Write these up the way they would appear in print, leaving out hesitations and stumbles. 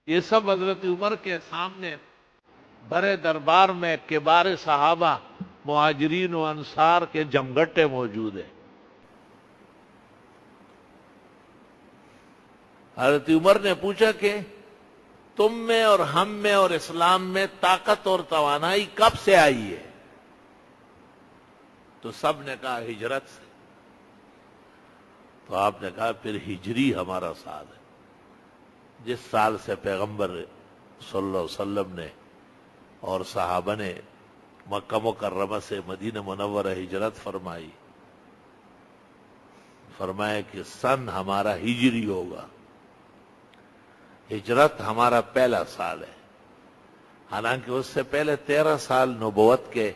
یہ سب حضرت عمر کے سامنے بڑے دربار میں کبار صحابہ مہاجرین و انصار کے جمگٹے موجود ہیں۔ حضرت عمر نے پوچھا کہ تم میں اور ہم میں اور اسلام میں طاقت اور توانائی کب سے آئی ہے؟ تو سب نے کہا ہجرت سے۔ تو آپ نے کہا پھر ہجری ہمارا سال ہے، جس سال سے پیغمبر صلی اللہ علیہ وسلم نے اور صحابہ نے مکہ مکرمہ سے مدینہ منورہ ہجرت فرمائی، فرمایا کہ سن ہمارا ہجری ہوگا، ہجرت ہمارا پہلا سال ہے۔ حالانکہ اس سے پہلے 13 سال نبوت کے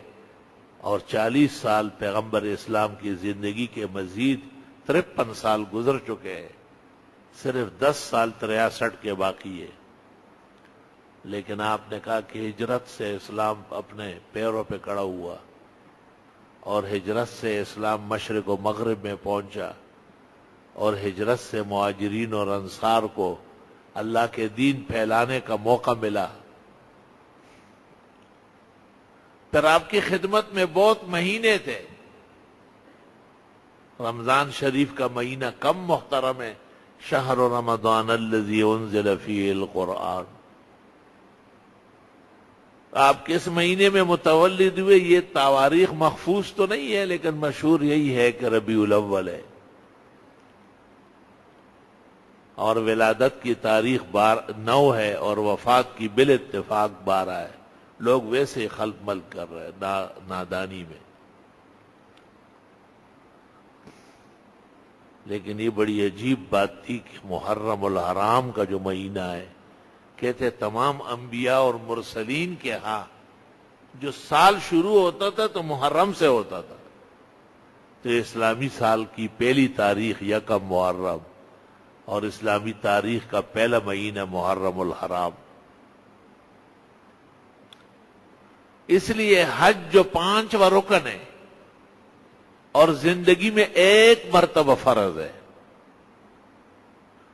اور 40 سال پیغمبر اسلام کی زندگی کے مزید 53 سال گزر چکے ہیں، صرف 10 سال 63 کے باقی ہے۔ لیکن آپ نے کہا کہ ہجرت سے اسلام اپنے پیروں پہ کھڑا ہوا، اور ہجرت سے اسلام مشرق و مغرب میں پہنچا، اور ہجرت سے مہاجرین اور انصار کو اللہ کے دین پھیلانے کا موقع ملا۔ پھر آپ کی خدمت میں بہت مہینے تھے۔ رمضان شریف کا مہینہ کم محترم ہے، شہر رمضان الذی انزل فیہ القرآن۔ آپ کس مہینے میں متولد ہوئے یہ تواریخ محفوظ تو نہیں ہے، لیکن مشہور یہی ہے کہ ربیع الاول ہے، اور ولادت کی تاریخ 9 ہے اور وفات کی بالاتفاق 12 ہے۔ لوگ ویسے خلط ملط کر رہے ہیں نادانی میں۔ لیکن یہ بڑی عجیب بات تھی کہ محرم الحرام کا جو مہینہ ہے، کہتے تمام انبیاء اور مرسلین کے ہاں جو سال شروع ہوتا تھا تو محرم سے ہوتا تھا، تو اسلامی سال کی پہلی تاریخ یکم محرم، اور اسلامی تاریخ کا پہلا مہینہ محرم الحرام۔ اس لیے حج جو 5واں رکن ہے اور زندگی میں ایک مرتبہ فرض ہے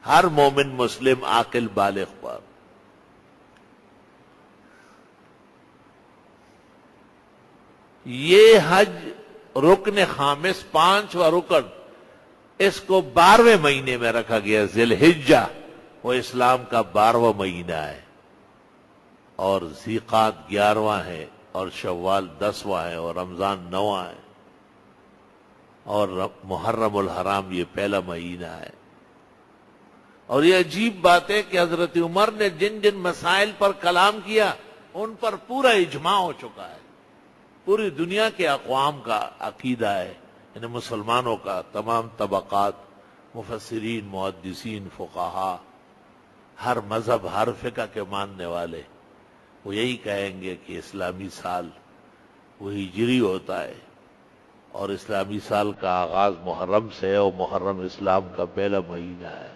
ہر مومن مسلم عاقل بالغ پر۔ یہ حج رکن خامس 5واں رکن، اس کو 12ویں مہینے میں رکھا گیا، ذی الحجہ، وہ اسلام کا 12واں مہینہ ہے، اور ذیقعد 11واں ہے، اور شوال 10واں ہے، اور رمضان 9واں ہے، اور محرم الحرام یہ پہلا مہینہ ہے۔ اور یہ عجیب بات ہے کہ حضرت عمر نے جن جن مسائل پر کلام کیا ان پر پورا اجماع ہو چکا ہے، پوری دنیا کے اقوام کا عقیدہ ہے، یعنی مسلمانوں کا، تمام طبقات، مفسرین، محدثین، فقہا، ہر مذہب، ہر فقہ کے ماننے والے، وہ یہی کہیں گے کہ اسلامی سال وہ ہجری ہوتا ہے، اور اسلامی سال کا آغاز محرم سے ہے، اور محرم اسلام کا پہلا مہینہ ہے۔